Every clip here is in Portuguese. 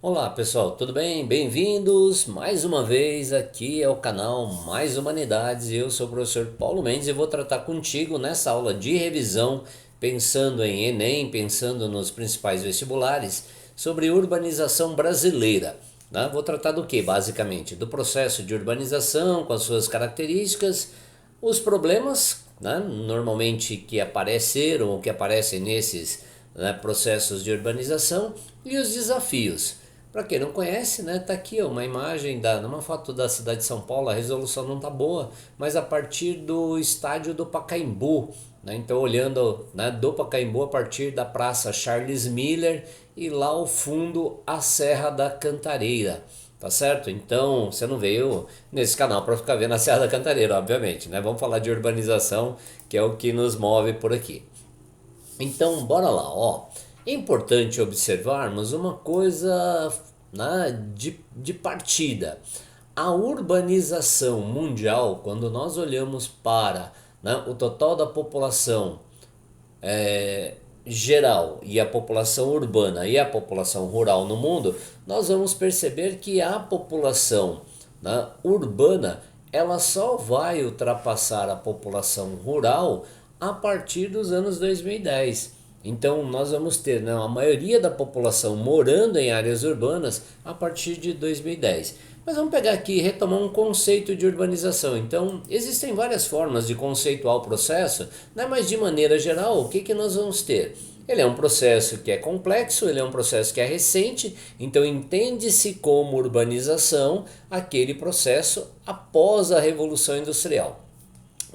Olá pessoal, tudo bem? Bem-vindos mais uma vez aqui ao canal Mais Humanidades. Eu sou o professor Paulo Mendes e vou tratar contigo nessa aula de revisão, pensando em Enem, pensando nos principais vestibulares, sobre urbanização brasileira. Né? Vou tratar do que, basicamente? Do processo de urbanização, com as suas características, os problemas, né, normalmente que apareceram ou que aparecem nesses, né, processos de urbanização e os desafios. Para quem não conhece, né, tá aqui ó, uma imagem numa foto da cidade de São Paulo. A resolução não tá boa, mas a partir do estádio do Pacaembu, né? Então olhando, né, do Pacaembu a partir da Praça Charles Miller e lá ao fundo a Serra da Cantareira. Tá certo? Então, você não veio nesse canal para ficar vendo a Serra da Cantareira, obviamente, né? Vamos falar de urbanização, que é o que nos move por aqui. Então, bora lá, ó. É importante observarmos uma coisa, né, de partida. A urbanização mundial, quando nós olhamos para, né, o total da população geral e a população urbana e a população rural no mundo, nós vamos perceber que a população, né, urbana ela só vai ultrapassar a população rural a partir dos anos 2010. Então nós vamos ter, né, a maioria da população morando em áreas urbanas a partir de 2010. Mas vamos pegar aqui e retomar um conceito de urbanização. Então, existem várias formas de conceituar o processo, né? Mas de maneira geral, o que, que nós vamos ter? Ele é um processo que é complexo, ele é um processo que é recente, então entende-se como urbanização aquele processo após a Revolução Industrial.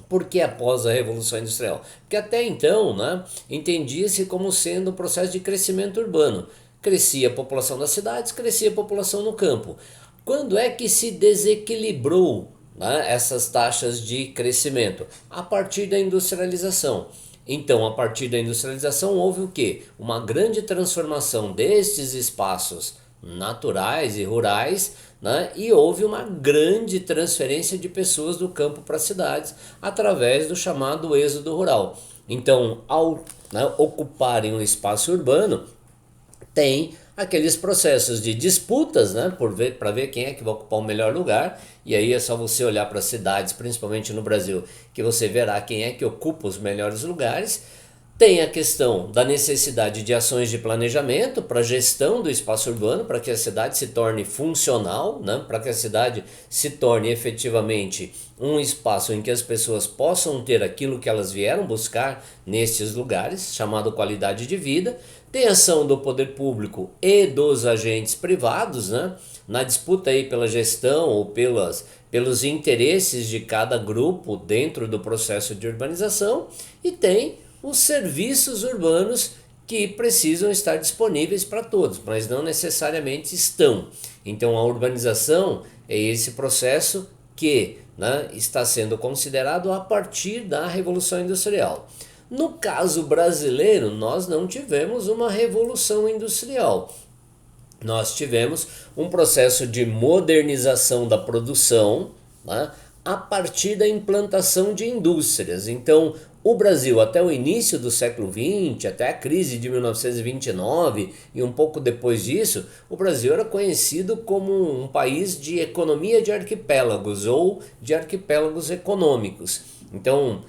Por que após a Revolução Industrial? Porque até então, né, entendia-se como sendo um processo de crescimento urbano. Crescia a população das cidades, crescia a população no campo. Quando é que se desequilibrou, né, essas taxas de crescimento? A partir da industrialização. Então, a partir da industrialização houve o quê? Uma grande transformação destes espaços naturais e rurais, né? E houve uma grande transferência de pessoas do campo para as cidades através do chamado êxodo rural. Então, ao, né, ocuparem o espaço urbano, tem aqueles processos de disputas, né, para ver quem é que vai ocupar o melhor lugar. E aí é só você olhar para as cidades, principalmente no Brasil, que você verá quem é que ocupa os melhores lugares. Tem a questão da necessidade de ações de planejamento para a gestão do espaço urbano, para que a cidade se torne funcional, né? Para que a cidade se torne efetivamente um espaço em que as pessoas possam ter aquilo que elas vieram buscar nestes lugares, chamado qualidade de vida. Tem ação do poder público e dos agentes privados, né? Na disputa aí pela gestão ou pelos interesses de cada grupo dentro do processo de urbanização. E tem os serviços urbanos que precisam estar disponíveis para todos, mas não necessariamente estão. Então a urbanização é esse processo que, né, está sendo considerado a partir da Revolução Industrial. No caso brasileiro, nós não tivemos uma revolução industrial. Nós tivemos um processo de modernização da produção, né, a partir da implantação de indústrias. Então, o Brasil, até o início do século XX, até a crise de 1929 e um pouco depois disso, o Brasil era conhecido como um país de economia de arquipélagos ou de arquipélagos econômicos. Então,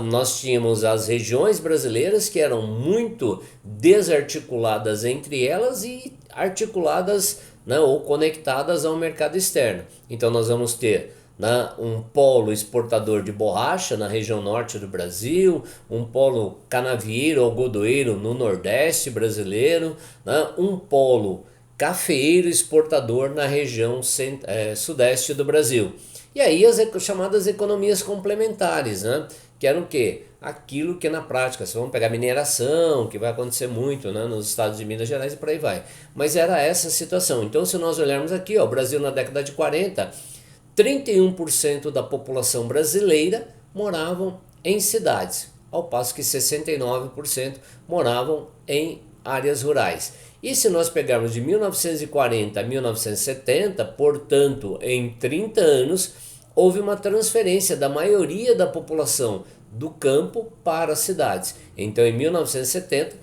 nós tínhamos as regiões brasileiras que eram muito desarticuladas entre elas e articuladas, né, ou conectadas ao mercado externo. Então nós vamos ter, né, um polo exportador de borracha na região norte do Brasil, um polo canavieiro, algodoeiro no nordeste brasileiro, né, um polo cafeeiro exportador na região sudeste do Brasil. E aí as chamadas economias complementares, né? Que eram o quê? Aquilo que na prática, se vamos pegar mineração, que vai acontecer muito, né, nos estados de Minas Gerais e por aí vai. Mas era essa a situação. Então se nós olharmos aqui, ó, o Brasil na década de 40, 31% da população brasileira moravam em cidades, ao passo que 69% moravam em áreas rurais. E se nós pegarmos de 1940 a 1970, portanto, em 30 anos, houve uma transferência da maioria da população do campo para as cidades. Então, em 1970,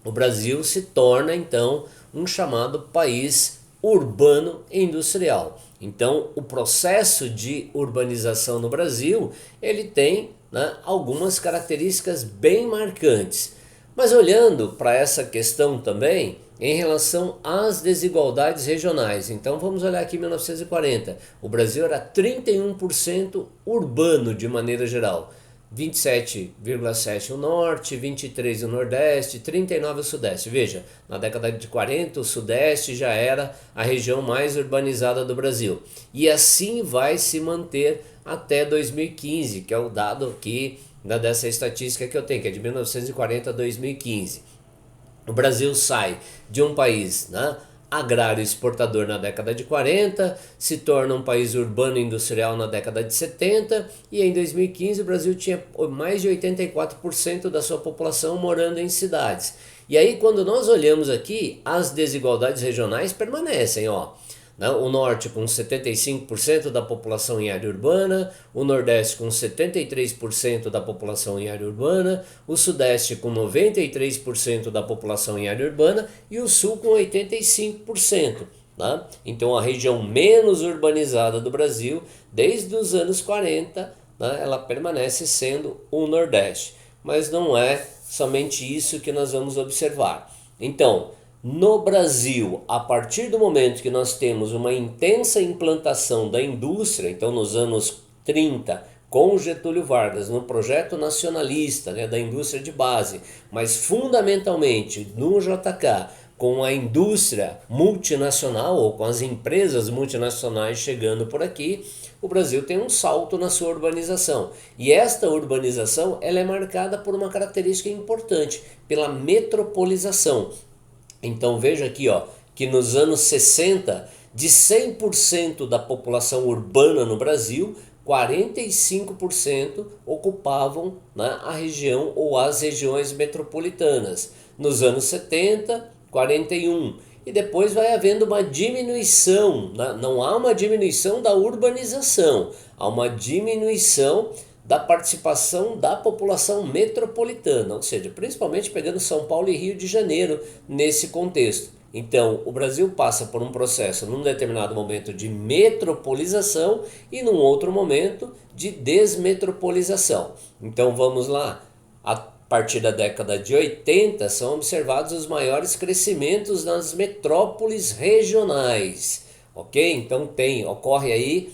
o Brasil se torna então um chamado país urbano e industrial. Então, o processo de urbanização no Brasil, ele tem, né, algumas características bem marcantes. Mas olhando para essa questão também, em relação às desigualdades regionais, então vamos olhar aqui em 1940, o Brasil era 31% urbano de maneira geral, 27,7% o norte, 23% o nordeste, 39% o sudeste. Veja, na década de 40 o sudeste já era a região mais urbanizada do Brasil. E assim vai se manter até 2015, que é o dado aqui dessa estatística que eu tenho, que é de 1940 a 2015. O Brasil sai de um país, né, agrário exportador na década de 40, se torna um país urbano e industrial na década de 70 e em 2015 o Brasil tinha mais de 84% da sua população morando em cidades. E aí quando nós olhamos aqui, as desigualdades regionais permanecem, ó. O norte com 75% da população em área urbana, o nordeste com 73% da população em área urbana, o sudeste com 93% da população em área urbana e o sul com 85%. Tá? Então a região menos urbanizada do Brasil, desde os anos 40, né, ela permanece sendo o nordeste. Mas não é somente isso que nós vamos observar. Então, no Brasil, a partir do momento que nós temos uma intensa implantação da indústria, então nos anos 30, com Getúlio Vargas, no projeto nacionalista, né, da indústria de base, mas fundamentalmente no JK, com a indústria multinacional ou com as empresas multinacionais chegando por aqui, o Brasil tem um salto na sua urbanização. E esta urbanização ela é marcada por uma característica importante, pela metropolização. Então veja aqui, ó, que nos anos 60, de 100% da população urbana no Brasil, 45% ocupavam, né, a região ou as regiões metropolitanas. Nos anos 70, 41%. E depois vai havendo uma diminuição, né? Não há uma diminuição da urbanização, há uma diminuição da participação da população metropolitana, ou seja, principalmente pegando São Paulo e Rio de Janeiro nesse contexto. Então, o Brasil passa por um processo num determinado momento de metropolização e num outro momento de desmetropolização. Então, vamos lá. A partir da década de 80 são observados os maiores crescimentos nas metrópoles regionais, ok? Então ocorre aí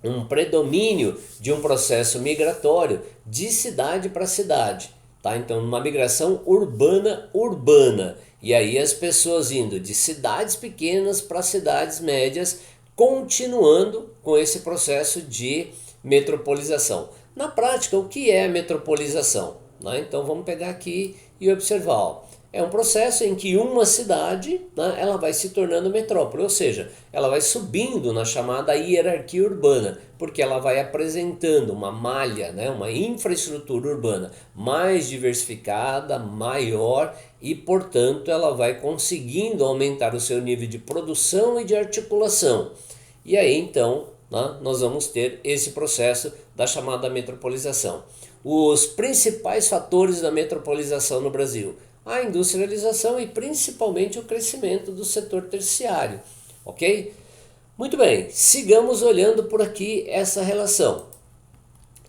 um predomínio de um processo migratório de cidade para cidade, tá? Então uma migração urbana, e aí as pessoas indo de cidades pequenas para cidades médias, continuando com esse processo de metropolização. Na prática, o que é a metropolização? Então vamos pegar aqui e observar, ó. É um processo em que uma cidade, né, ela vai se tornando metrópole, ou seja, ela vai subindo na chamada hierarquia urbana, porque ela vai apresentando uma malha, né, uma infraestrutura urbana mais diversificada, maior e, portanto, ela vai conseguindo aumentar o seu nível de produção e de articulação. E aí, então, né, nós vamos ter esse processo da chamada metropolização. Os principais fatores da metropolização no Brasil: a industrialização e principalmente o crescimento do setor terciário, ok? Muito bem, sigamos olhando por aqui essa relação.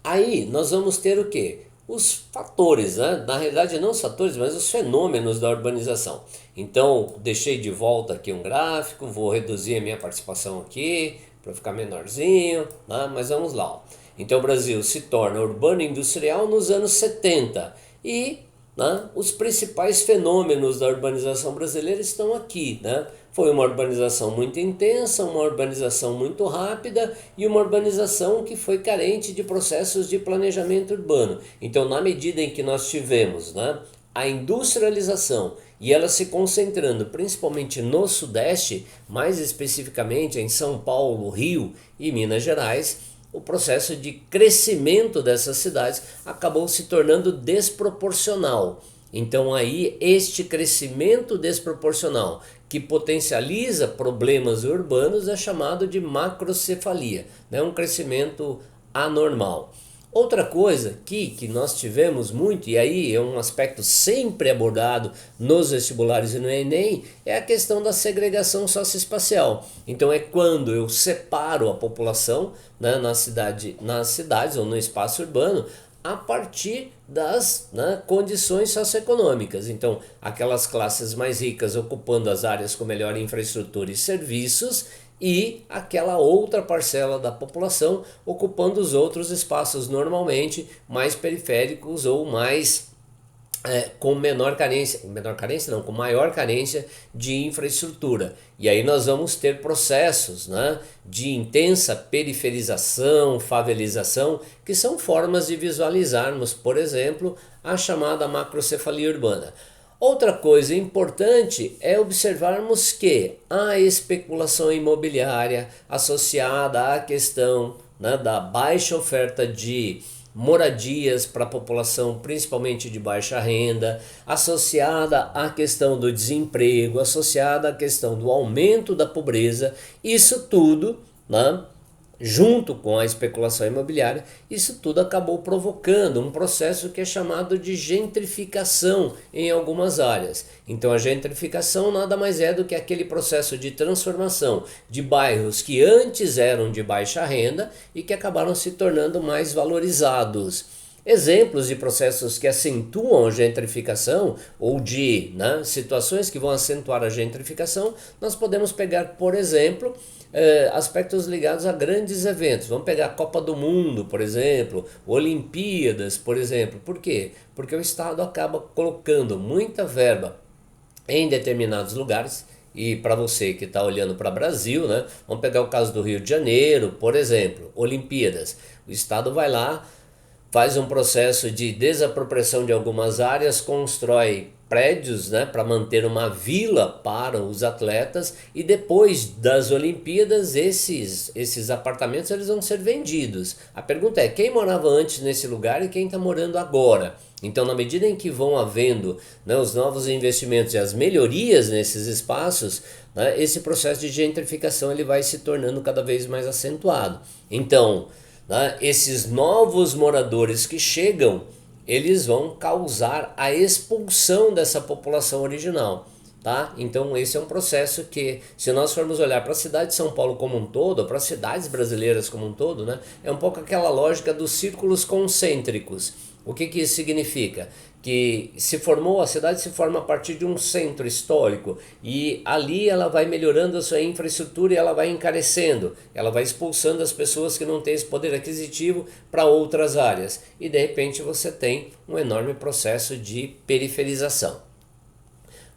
Aí nós vamos ter o quê? Os fatores, né? Na realidade não os fatores, mas os fenômenos da urbanização. Então deixei de volta aqui um gráfico, vou reduzir a minha participação aqui para ficar menorzinho, né? Mas vamos lá, ó. Então o Brasil se torna urbano e industrial nos anos 70 e, né, os principais fenômenos da urbanização brasileira estão aqui, né? Foi uma urbanização muito intensa, uma urbanização muito rápida e uma urbanização que foi carente de processos de planejamento urbano. Então, na medida em que nós tivemos, né, a industrialização e ela se concentrando principalmente no Sudeste, mais especificamente em São Paulo, Rio e Minas Gerais, o processo de crescimento dessas cidades acabou se tornando desproporcional. Então aí este crescimento desproporcional que potencializa problemas urbanos é chamado de macrocefalia, né? Um crescimento anormal. Outra coisa que nós tivemos muito, e aí é um aspecto sempre abordado nos vestibulares e no Enem, é a questão da segregação socioespacial. Então é quando eu separo a população, né, nas cidades ou no espaço urbano a partir das, né, condições socioeconômicas. Então, aquelas classes mais ricas ocupando as áreas com melhor infraestrutura e serviços, e aquela outra parcela da população ocupando os outros espaços normalmente mais periféricos ou mais com menor carência não, com maior carência de infraestrutura. E aí nós vamos ter processos, né, de intensa periferização, favelização, que são formas de visualizarmos, por exemplo, a chamada macrocefalia urbana. Outra coisa importante é observarmos que a especulação imobiliária associada à questão, né, da baixa oferta de moradias para a população, principalmente de baixa renda, associada à questão do desemprego, associada à questão do aumento da pobreza, isso tudo, né, junto com a especulação imobiliária, isso tudo acabou provocando um processo que é chamado de gentrificação em algumas áreas. Então a gentrificação nada mais é do que aquele processo de transformação de bairros que antes eram de baixa renda e que acabaram se tornando mais valorizados. Exemplos de processos que acentuam a gentrificação ou de, né, situações que vão acentuar a gentrificação, nós podemos pegar, por exemplo, aspectos ligados a grandes eventos. Vamos pegar a Copa do Mundo, por exemplo, Olimpíadas, por exemplo. Por quê? Porque o Estado acaba colocando muita verba em determinados lugares. E para você que está olhando para o Brasil, né, vamos pegar o caso do Rio de Janeiro, por exemplo, Olimpíadas. O Estado vai lá, faz um processo de desapropriação de algumas áreas, constrói prédios, né, para manter uma vila para os atletas, e depois das Olimpíadas esses apartamentos eles vão ser vendidos. A pergunta é quem morava antes nesse lugar e quem está morando agora. Então, na medida em que vão havendo, né, os novos investimentos e as melhorias nesses espaços, né, esse processo de gentrificação ele vai se tornando cada vez mais acentuado. Então, né, esses novos moradores que chegam, eles vão causar a expulsão dessa população original, tá? Então esse é um processo que, se nós formos olhar para a cidade de São Paulo como um todo, ou para as cidades brasileiras como um todo, né, é um pouco aquela lógica dos círculos concêntricos. O que isso significa? Que a cidade se forma a partir de um centro histórico e ali ela vai melhorando a sua infraestrutura e ela vai encarecendo, ela vai expulsando as pessoas que não têm esse poder aquisitivo para outras áreas e de repente você tem um enorme processo de periferização.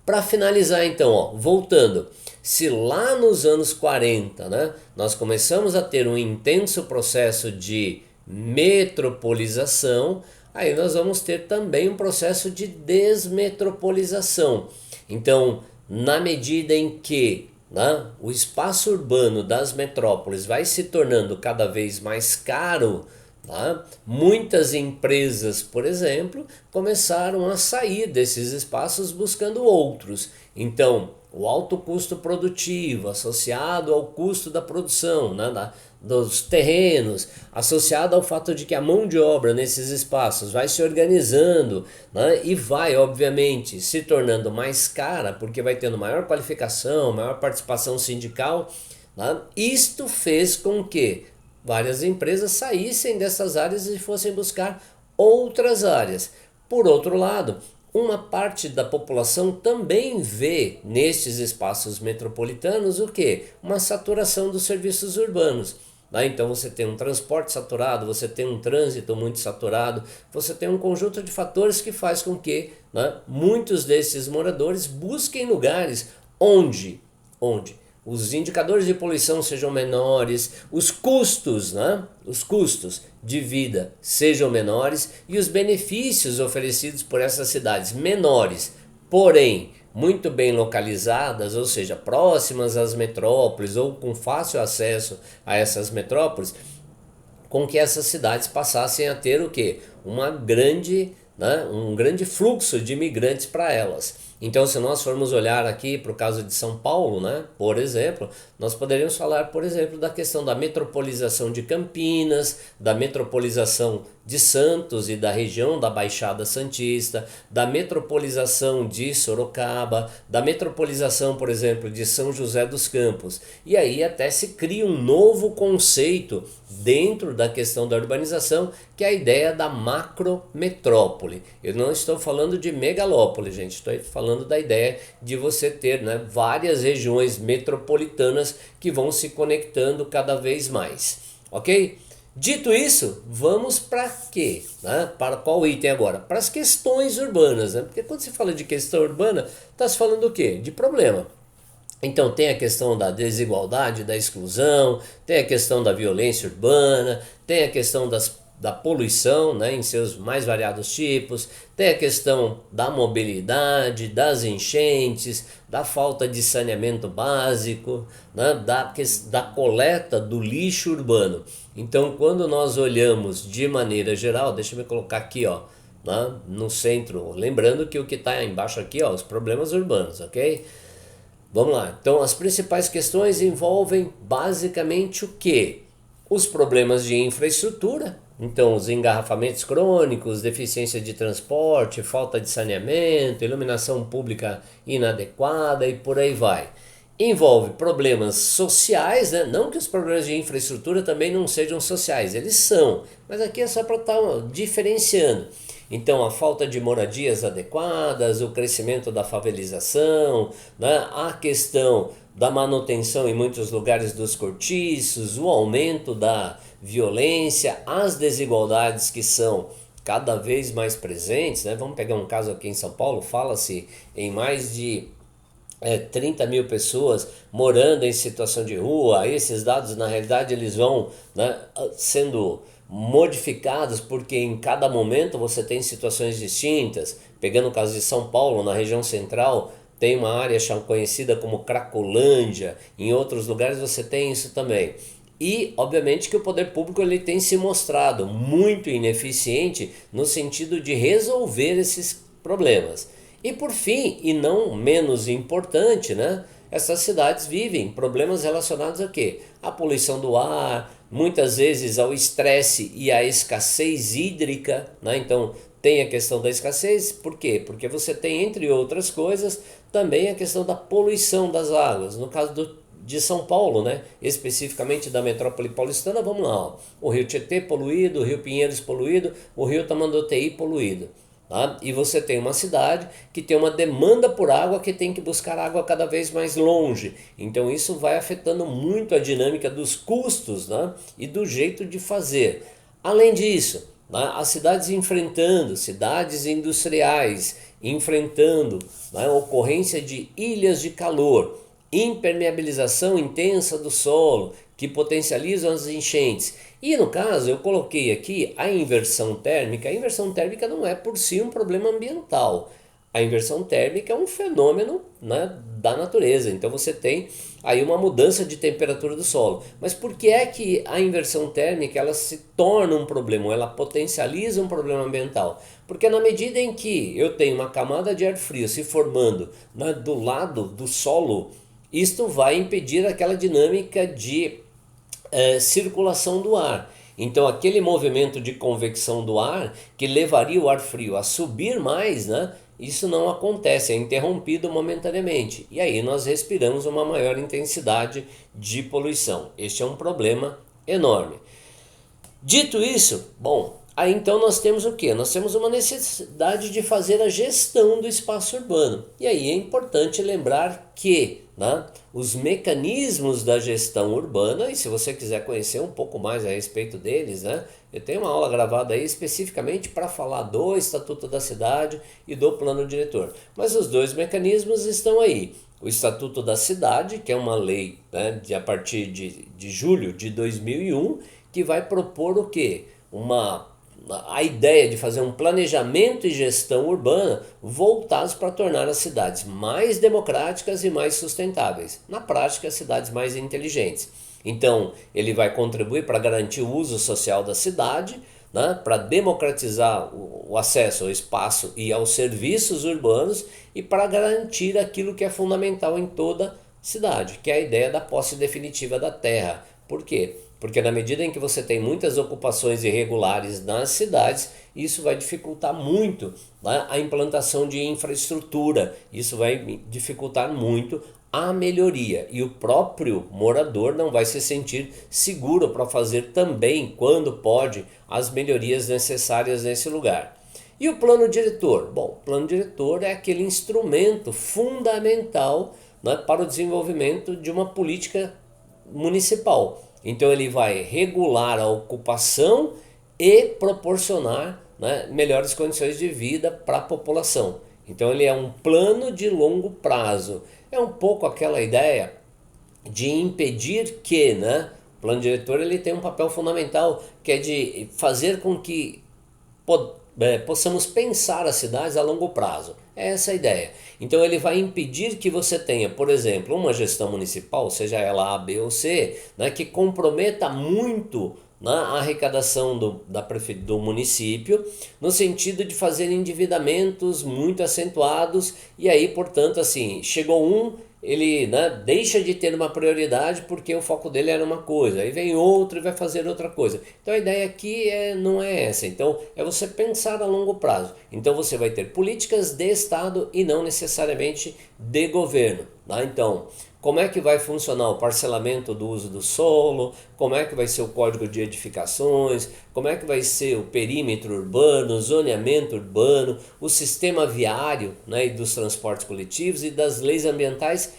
Para finalizar então, ó, voltando, se lá nos anos 40, né, nós começamos a ter um intenso processo de metropolização, aí nós vamos ter também um processo de desmetropolização. Então, na medida em que, né, o espaço urbano das metrópoles vai se tornando cada vez mais caro, tá, muitas empresas, por exemplo, começaram a sair desses espaços buscando outros. Então, o alto custo produtivo associado ao custo da produção, né, dos terrenos, associado ao fato de que a mão de obra nesses espaços vai se organizando, né, e vai, obviamente, se tornando mais cara, porque vai tendo maior qualificação, maior participação sindical, né, isto fez com que várias empresas saíssem dessas áreas e fossem buscar outras áreas. Por outro lado, uma parte da população também vê nestes espaços metropolitanos o quê? Uma saturação dos serviços urbanos. Então você tem um transporte saturado, você tem um trânsito muito saturado, você tem um conjunto de fatores que faz com que, né, muitos desses moradores busquem lugares onde os indicadores de poluição sejam menores, os custos de vida sejam menores e os benefícios oferecidos por essas cidades menores, porém muito bem localizadas, ou seja, próximas às metrópoles ou com fácil acesso a essas metrópoles, com que essas cidades passassem a ter o quê? Um grande fluxo de imigrantes para elas. Então, se nós formos olhar aqui para o caso de São Paulo, né, por exemplo, nós poderíamos falar, por exemplo, da questão da metropolização de Campinas, da metropolização de Santos e da região da Baixada Santista, da metropolização de Sorocaba, da metropolização, por exemplo, de São José dos Campos. E aí até se cria um novo conceito dentro da questão da urbanização, que é a ideia da macrometrópole. Eu não estou falando de megalópole, gente, estou falando da ideia de você ter, né, várias regiões metropolitanas que vão se conectando cada vez mais, ok? Dito isso, vamos para quê? Né? Para qual item agora? Para as questões urbanas, né? Porque quando se fala de questão urbana, está se falando do quê? De problema. Então tem a questão da desigualdade, da exclusão, tem a questão da violência urbana, tem a questão da poluição, né, em seus mais variados tipos, tem a questão da mobilidade, das enchentes, da falta de saneamento básico, né, da coleta do lixo urbano. Então quando nós olhamos de maneira geral, deixa eu colocar aqui, ó, né, no centro, lembrando que o que está embaixo aqui, ó, os problemas urbanos, ok? Vamos lá, então as principais questões envolvem basicamente o que? Os problemas de infraestrutura, então os engarrafamentos crônicos, deficiência de transporte, falta de saneamento, iluminação pública inadequada e por aí vai. Envolve problemas sociais, né? Não que os problemas de infraestrutura também não sejam sociais, eles são, mas aqui é só para estar diferenciando. Então a falta de moradias adequadas, o crescimento da favelização, né? A questão da manutenção em muitos lugares dos cortiços, o aumento da violência, as desigualdades que são cada vez mais presentes, né? Vamos pegar um caso aqui em São Paulo, fala-se em mais de 30 mil pessoas morando em situação de rua. Esses dados na realidade eles vão, né, sendo modificados porque em cada momento você tem situações distintas. Pegando o caso de São Paulo, na região central tem uma área conhecida como Cracolândia, em outros lugares você tem isso também. E obviamente que o poder público ele tem se mostrado muito ineficiente no sentido de resolver esses problemas. E por fim, e não menos importante, né? Essas cidades vivem problemas relacionados a quê? À poluição do ar, muitas vezes ao estresse e à escassez hídrica, né? Então tem a questão da escassez, por quê? Porque você tem, entre outras coisas, também a questão da poluição das águas. No caso de São Paulo, né? Especificamente da metrópole paulistana, vamos lá, ó. O Rio Tietê poluído, o Rio Pinheiros poluído, o Rio Tamanduateí poluído. Tá? E você tem uma cidade que tem uma demanda por água que tem que buscar água cada vez mais longe. Então isso vai afetando muito a dinâmica dos custos, né? E do jeito de fazer. Além disso, né? As cidades enfrentando, cidades industriais, enfrentando, né? A ocorrência de ilhas de calor, impermeabilização intensa do solo, que potencializam as enchentes. E no caso eu coloquei aqui a inversão térmica. A inversão térmica não é por si um problema ambiental. A inversão térmica é um fenômeno, né, da natureza. Então você tem aí uma mudança de temperatura do solo. Mas por que é que a inversão térmica ela se torna um problema, ela potencializa um problema ambiental? Porque na medida em que eu tenho uma camada de ar frio se formando, né, do lado do solo, isto vai impedir aquela dinâmica de circulação do ar. Então aquele movimento de convecção do ar que levaria o ar frio a subir mais, né? Isso não acontece, é interrompido momentaneamente. E aí nós respiramos uma maior intensidade de poluição. Este é um problema enorme. Dito isso, bom, aí então nós temos o quê? Nós temos uma necessidade de fazer a gestão do espaço urbano. E aí é importante lembrar que, né, os mecanismos da gestão urbana, e se você quiser conhecer um pouco mais a respeito deles, né, eu tenho uma aula gravada aí especificamente para falar do Estatuto da Cidade e do Plano Diretor. Mas os dois mecanismos estão aí. O Estatuto da Cidade, que é uma lei, né, a partir de julho de 2001, que vai propor o quê? A ideia de fazer um planejamento e gestão urbana voltados para tornar as cidades mais democráticas e mais sustentáveis. Na prática, cidades mais inteligentes. Então, ele vai contribuir para garantir o uso social da cidade, né, para democratizar o acesso ao espaço e aos serviços urbanos e para garantir aquilo que é fundamental em toda cidade, que é a ideia da posse definitiva da terra. Por quê? Porque na medida em que você tem muitas ocupações irregulares nas cidades, isso vai dificultar muito, né, a implantação de infraestrutura, isso vai dificultar muito a melhoria e o próprio morador não vai se sentir seguro para fazer também, quando pode, as melhorias necessárias nesse lugar. E o plano diretor? Bom, o plano diretor é aquele instrumento fundamental, né, para o desenvolvimento de uma política municipal. Então ele vai regular a ocupação e proporcionar, né, melhores condições de vida para a população. Então ele é um plano de longo prazo. É um pouco aquela ideia de impedir que, né, o plano diretor ele tem um papel fundamental, que é de fazer com que possamos pensar as cidades a longo prazo. É essa a ideia. Então ele vai impedir que você tenha, por exemplo, uma gestão municipal, seja ela A, B ou C, né, que comprometa muito na arrecadação do município, no sentido de fazer endividamentos muito acentuados, e aí, portanto, assim, chegou ele, né, deixa de ter uma prioridade porque o foco dele era uma coisa, aí vem outro e vai fazer outra coisa. Então a ideia aqui não é essa, então é você pensar a longo prazo. Então você vai ter políticas de Estado e não necessariamente de governo, tá? Então, como é que vai funcionar o parcelamento do uso do solo, como é que vai ser o código de edificações, como é que vai ser o perímetro urbano, o zoneamento urbano, o sistema viário, né, e dos transportes coletivos e das leis ambientais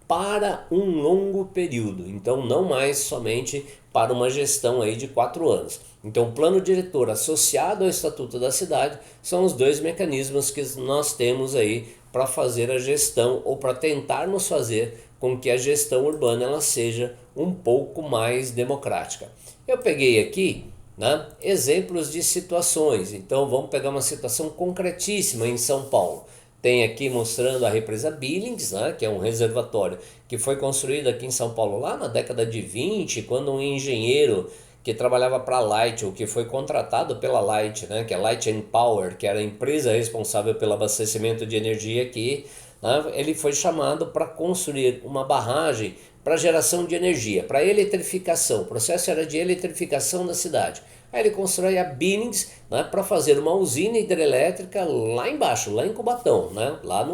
para um longo período. Então não mais somente para uma gestão aí de 4 anos. Então o plano diretor associado ao Estatuto da Cidade são os dois mecanismos que nós temos aí para fazer a gestão ou para tentarmos fazer com que a gestão urbana ela seja um pouco mais democrática. Eu peguei aqui, né, exemplos de situações, então vamos pegar uma situação concretíssima em São Paulo. Tem aqui mostrando a represa Billings, né, que é um reservatório que foi construído aqui em São Paulo lá na década de 20, quando um engenheiro que trabalhava para a Light, ou que foi contratado pela Light, né, que é Light and Power, que era a empresa responsável pelo abastecimento de energia aqui, né, ele foi chamado para construir uma barragem para geração de energia, para eletrificação. O processo era de eletrificação da cidade. Aí ele constrói a Billings, né, para fazer uma usina hidrelétrica lá embaixo, lá em Cubatão, né, lá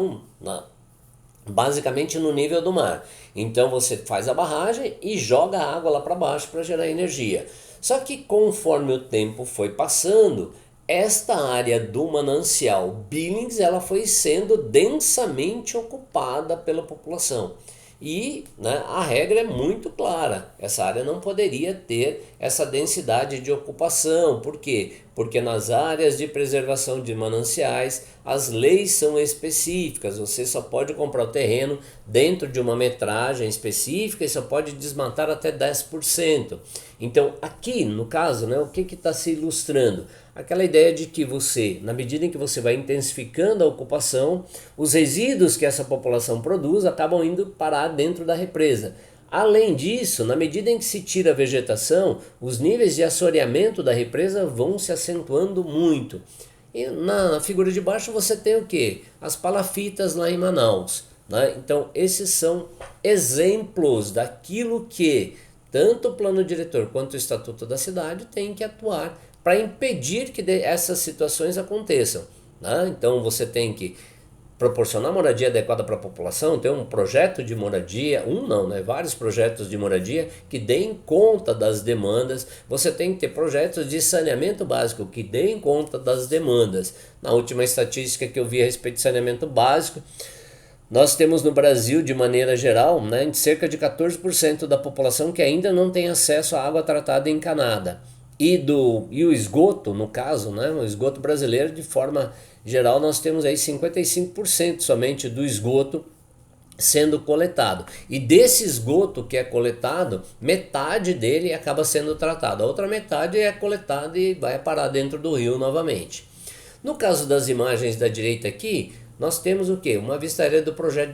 basicamente no nível do mar. Então você faz a barragem e joga a água lá para baixo para gerar energia. Só que conforme o tempo foi passando, esta área do manancial Billings ela foi sendo densamente ocupada pela população. E, né, a regra é muito clara, essa área não poderia ter essa densidade de ocupação. Por quê? Porque nas áreas de preservação de mananciais as leis são específicas, você só pode comprar o terreno dentro de uma metragem específica e só pode desmatar até 10%. Então aqui no caso, né, o que está se ilustrando? Aquela ideia de que você, na medida em que você vai intensificando a ocupação, os resíduos que essa população produz acabam indo parar dentro da represa. Além disso, na medida em que se tira a vegetação, os níveis de assoreamento da represa vão se acentuando muito. E na figura de baixo você tem o quê? As palafitas lá em Manaus, né? Então esses são exemplos daquilo que tanto o plano diretor quanto o Estatuto da Cidade têm que atuar para impedir que essas situações aconteçam, né? Então você tem que proporcionar moradia adequada para a população, ter um projeto de moradia, vários projetos de moradia que deem conta das demandas. Você tem que ter projetos de saneamento básico que deem conta das demandas. Na última estatística que eu vi a respeito de saneamento básico, nós temos no Brasil, de maneira geral, né, cerca de 14% da população que ainda não tem acesso à água tratada encanada. E o esgoto, no caso, né, o esgoto brasileiro, de forma geral, nós temos aí 55% somente do esgoto sendo coletado. E desse esgoto que é coletado, metade dele acaba sendo tratado. A outra metade é coletada e vai parar dentro do rio novamente. No caso das imagens da direita aqui, nós temos o quê? Uma vista aérea do projeto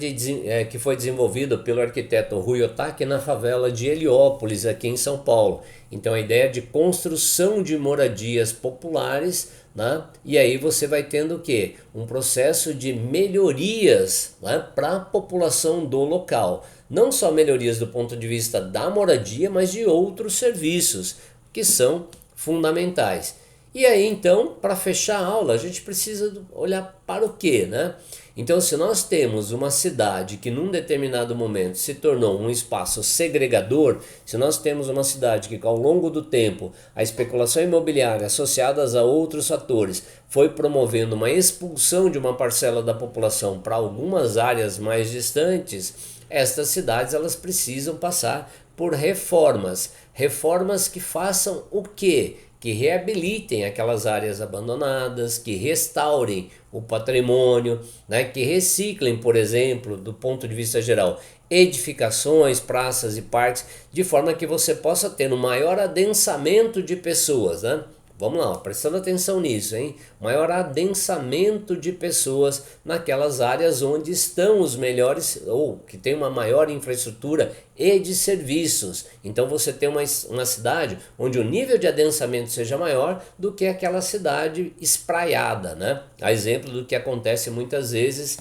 que foi desenvolvido pelo arquiteto Rui Otaki na favela de Heliópolis, aqui em São Paulo. Então a ideia de construção de moradias populares, né? E aí você vai tendo o quê? Um processo de melhorias, né, para a população do local. Não só melhorias do ponto de vista da moradia, mas de outros serviços que são fundamentais. E aí então, para fechar a aula, a gente precisa olhar para o quê, né? Então, se nós temos uma cidade que num determinado momento se tornou um espaço segregador, se nós temos uma cidade que ao longo do tempo a especulação imobiliária associada a outros fatores foi promovendo uma expulsão de uma parcela da população para algumas áreas mais distantes, estas cidades elas precisam passar por reformas. Reformas que façam o quê? Que reabilitem aquelas áreas abandonadas, que restaurem o patrimônio, né? Que reciclem, por exemplo, do ponto de vista geral, edificações, praças e parques, de forma que você possa ter um maior adensamento de pessoas, né? Vamos lá, prestando atenção nisso, hein? Maior adensamento de pessoas naquelas áreas onde estão os melhores, ou que tem uma maior infraestrutura e de serviços. Então você tem uma cidade onde o nível de adensamento seja maior do que aquela cidade espraiada, né? A exemplo do que acontece muitas vezes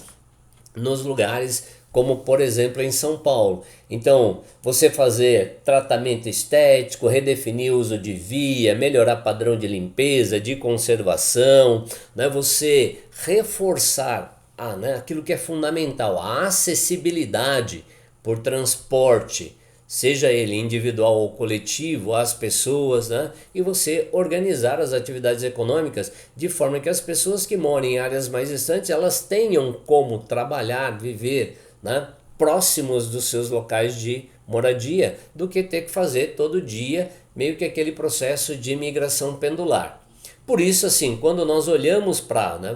nos lugares como por exemplo em São Paulo. Então, você fazer tratamento estético, redefinir o uso de via, melhorar padrão de limpeza, de conservação, né? Você reforçar aquilo que é fundamental, a acessibilidade por transporte, seja ele individual ou coletivo, às pessoas, né? E você organizar as atividades econômicas de forma que as pessoas que moram em áreas mais distantes, elas tenham como trabalhar, viver, né, próximos dos seus locais de moradia, do que ter que fazer todo dia meio que aquele processo de migração pendular. Por isso, assim, quando nós olhamos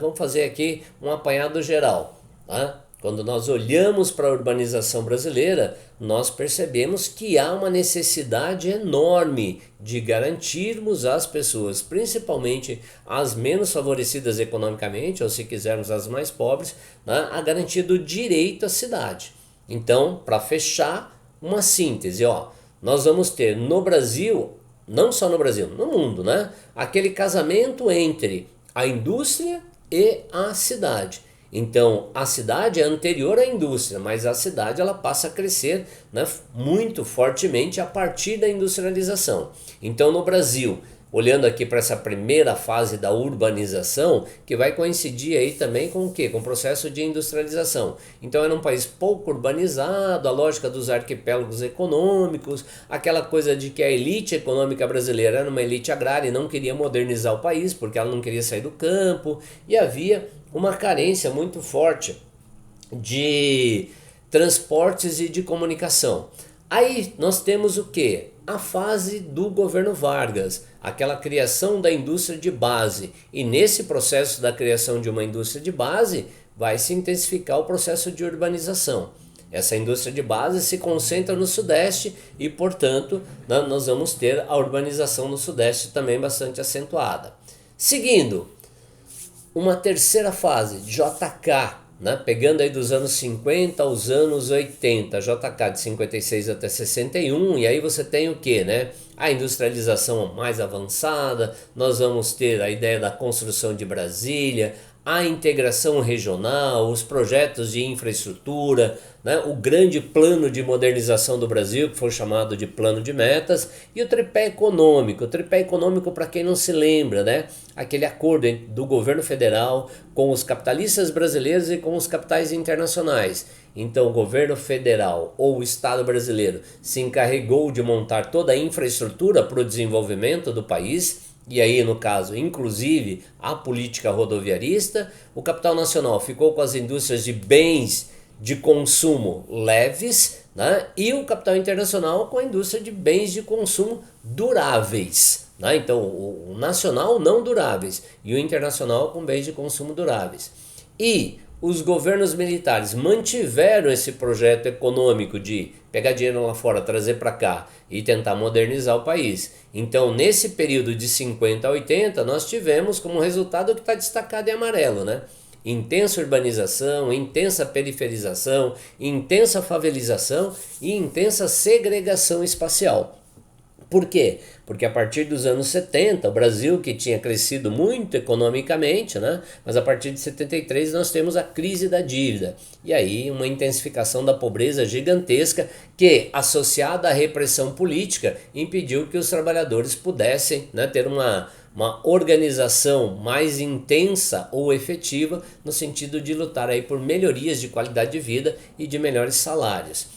vamos fazer aqui um apanhado geral, tá? Quando nós olhamos para a urbanização brasileira, nós percebemos que há uma necessidade enorme de garantirmos às pessoas, principalmente as menos favorecidas economicamente, ou se quisermos as mais pobres, né, a garantia do direito à cidade. Então, para fechar, uma síntese, nós vamos ter no Brasil, não só no Brasil, no mundo, né, aquele casamento entre a indústria e a cidade. Então, a cidade é anterior à indústria, mas a cidade ela passa a crescer, né, muito fortemente a partir da industrialização. Então, no Brasil, olhando aqui para essa primeira fase da urbanização, que vai coincidir aí também com o quê? Com o processo de industrialização. Então, era um país pouco urbanizado, a lógica dos arquipélagos econômicos, aquela coisa de que a elite econômica brasileira era uma elite agrária e não queria modernizar o país, porque ela não queria sair do campo, e havia uma carência muito forte de transportes e de comunicação. Aí nós temos o que? A fase do governo Vargas, aquela criação da indústria de base. E nesse processo da criação de uma indústria de base, vai se intensificar o processo de urbanização. Essa indústria de base se concentra no Sudeste e, portanto, nós vamos ter a urbanização no Sudeste também bastante acentuada. Seguindo, uma terceira fase, JK, né? Pegando aí dos anos 50 aos anos 80, JK de 56 até 61, e aí você tem o que, né? A industrialização mais avançada, nós vamos ter a ideia da construção de Brasília, a integração regional, os projetos de infraestrutura, né? O grande plano de modernização do Brasil, que foi chamado de plano de metas, e o tripé econômico. O tripé econômico, para quem não se lembra, né? Aquele acordo do governo federal com os capitalistas brasileiros e com os capitais internacionais. Então o governo federal ou o Estado brasileiro se encarregou de montar toda a infraestrutura para o desenvolvimento do país, e aí no caso inclusive a política rodoviarista. O capital nacional ficou com as indústrias de bens de consumo leves, né? E o capital internacional com a indústria de bens de consumo duráveis, né? Então o nacional não duráveis e o internacional com bens de consumo duráveis. E os governos militares mantiveram esse projeto econômico de pegar dinheiro lá fora, trazer para cá e tentar modernizar o país. Então, nesse período de 50 a 80, nós tivemos como resultado o que está destacado em amarelo, né? intensa urbanização, intensa periferização, intensa favelização e intensa segregação espacial. Por quê? Porque a partir dos anos 70, o Brasil, que tinha crescido muito economicamente, né? Mas a partir de 73 nós temos a crise da dívida. E aí uma intensificação da pobreza gigantesca que, associada à repressão política, impediu que os trabalhadores pudessem, né, ter uma organização mais intensa ou efetiva no sentido de lutar aí por melhorias de qualidade de vida e de melhores salários.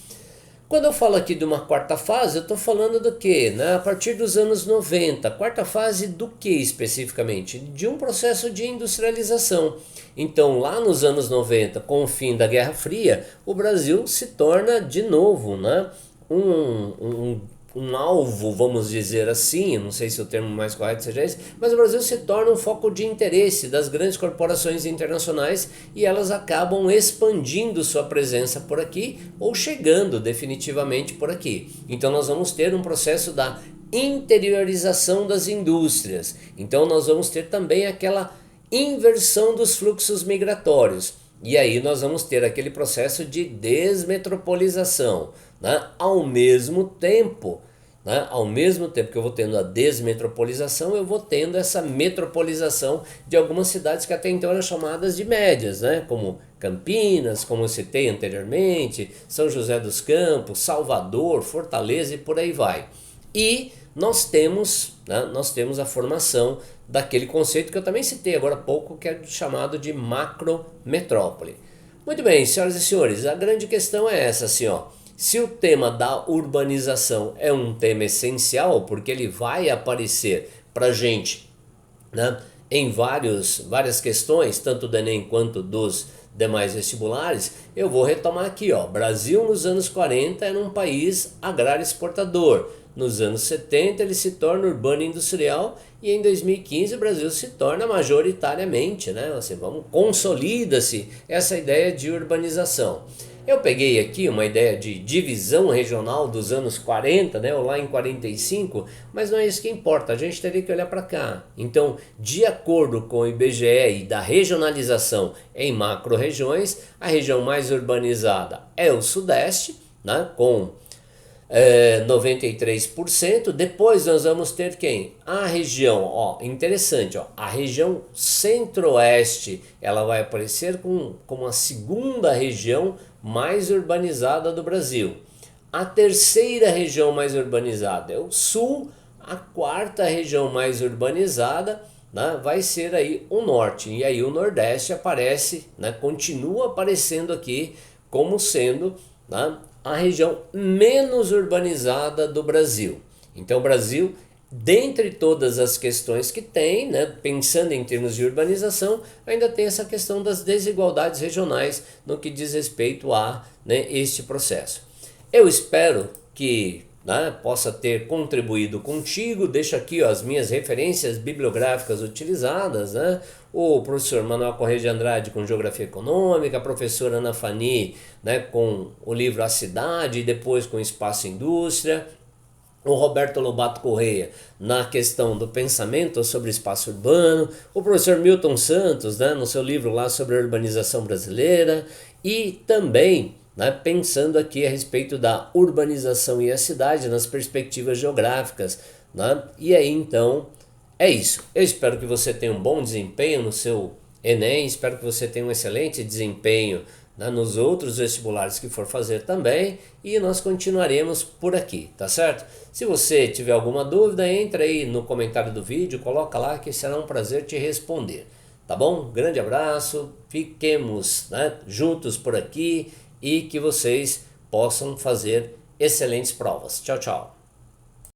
Quando eu falo aqui de uma quarta fase, eu estou falando do que? Né? A partir dos anos 90. Quarta fase do que especificamente? De um processo de industrialização. Então, lá nos anos 90, com o fim da Guerra Fria, o Brasil se torna de novo, né, um alvo, vamos dizer assim, não sei se o termo mais correto seja esse, mas o Brasil se torna um foco de interesse das grandes corporações internacionais e elas acabam expandindo sua presença por aqui ou chegando definitivamente por aqui. Então nós vamos ter um processo da interiorização das indústrias. Então nós vamos ter também aquela inversão dos fluxos migratórios. E aí nós vamos ter aquele processo de desmetropolização, né? Ao mesmo tempo que eu vou tendo a desmetropolização, eu vou tendo essa metropolização de algumas cidades que até então eram chamadas de médias, né? Como Campinas, como eu citei anteriormente, São José dos Campos, Salvador, Fortaleza e por aí vai. E nós temos a formação daquele conceito que eu também citei agora há pouco, que é chamado de macrometrópole. Muito bem, senhoras e senhores, a grande questão é essa, assim, ó. Se o tema da urbanização é um tema essencial, porque ele vai aparecer para a gente, né, em várias questões, tanto do Enem quanto dos demais vestibulares, eu vou retomar aqui, ó. Brasil nos anos 40 era um país agrário exportador. Nos anos 70 ele se torna urbano industrial e em 2015 o Brasil se torna majoritariamente, né? Assim, consolida-se essa ideia de urbanização. Eu peguei aqui uma ideia de divisão regional dos anos 40, né, ou lá em 45, mas não é isso que importa, a gente teria que olhar para cá. Então, de acordo com o IBGE e da regionalização em macro-regiões, a região mais urbanizada é o Sudeste, né, com 93%. Depois nós vamos ter quem? A região, ó, interessante, ó, a região Centro-Oeste, ela vai aparecer como a segunda região mais urbanizada do Brasil. A terceira região mais urbanizada é o Sul, a quarta região mais urbanizada, né, vai ser aí o Norte, e aí o Nordeste aparece, né, continua aparecendo aqui como sendo, né, a região menos urbanizada do Brasil. Então o Brasil, dentre todas as questões que tem, né, pensando em termos de urbanização, ainda tem essa questão das desigualdades regionais no que diz respeito a, né, este processo. Eu espero que, né, possa ter contribuído contigo. Deixo aqui, ó, as minhas referências bibliográficas utilizadas, né? O professor Manuel Corrêa de Andrade com Geografia Econômica, a professora Ana Fani, né, com o livro A Cidade e depois com Espaço e Indústria, o Roberto Lobato Corrêa na questão do pensamento sobre espaço urbano, o professor Milton Santos, né, no seu livro lá sobre a urbanização brasileira, e também, né, pensando aqui a respeito da urbanização e a cidade nas perspectivas geográficas, né? E aí então é isso. Eu espero que você tenha um bom desempenho no seu Enem, espero que você tenha um excelente desempenho, né, nos outros vestibulares que for fazer também, e nós continuaremos por aqui, tá certo? Se você tiver alguma dúvida, entra aí no comentário do vídeo, coloca lá que será um prazer te responder, tá bom? Grande abraço, fiquemos, né, juntos por aqui e que vocês possam fazer excelentes provas. Tchau, tchau.